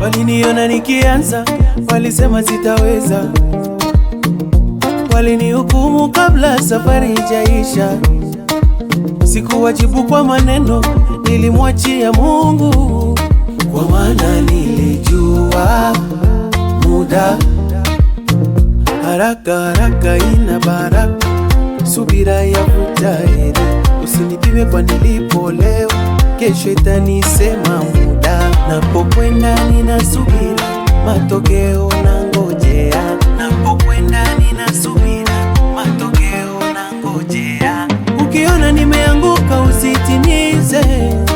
Waliniona nikianza, walisema sitaweza, walinihukumu kabla safari ijaisha. Sikuwajibu kwa maneno, nilimwachia Mungu, kwa maana nilijua muda haraka haraka ina baraka, subira yavuta heri. Usinipime kwa nilipo leo, kesho itanisema muda. Napokwenda ninasubira, matokeo nangojea. Napokwenda ninasubira, matokeo nangojea. Ukiona nimeanguka usitimize,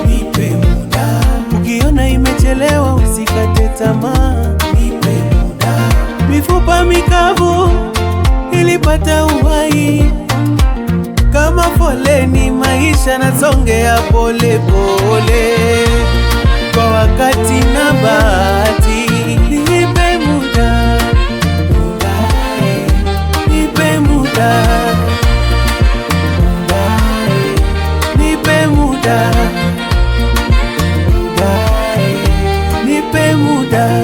nipe muda. Ukiona imechelewa usikate tamaa, nipe muda. Mifupa mikavu ilipata uhai, kama foleni maisha nasongea pole pole, kwa wakati na bahati. Nipe muda, muda, nipe muda, muda, nipe muda, muda, nipe muda.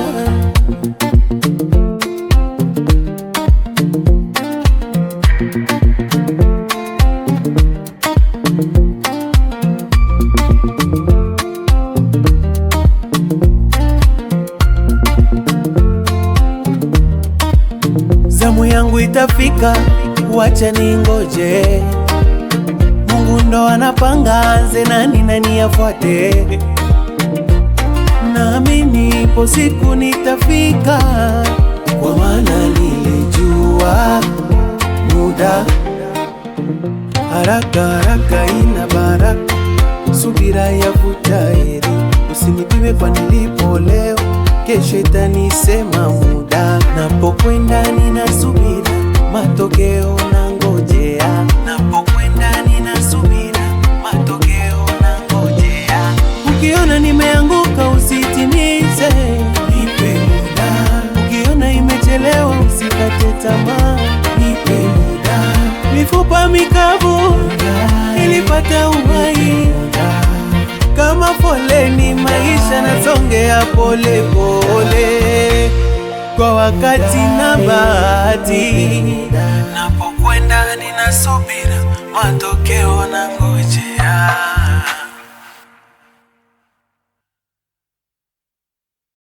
Zamu yangu itafika, wacha ningoje. Mungu ndo anapanga, anze nani afuate. Naamini ipo siku nitafika, kwa maana nilijua muda haraka haraka ina baraka, subira yavuta heri. Usinipime kwa nilipo leo, kesho itanisema muda. Napokwenda ninasubira, matokeo nangojea. Napokwenda ninasubira, matokeo nangojea. Ukiona nimeanguka usitimize, nipe muda. Ukiona imechelewa usikate tamaa, nipe muda. Mifupa mikavu ilipata uhai, kama foleni maisha nasongea pole pole, kwa wakati na bahati. Napokwenda ninasubira, matokeo nangojea.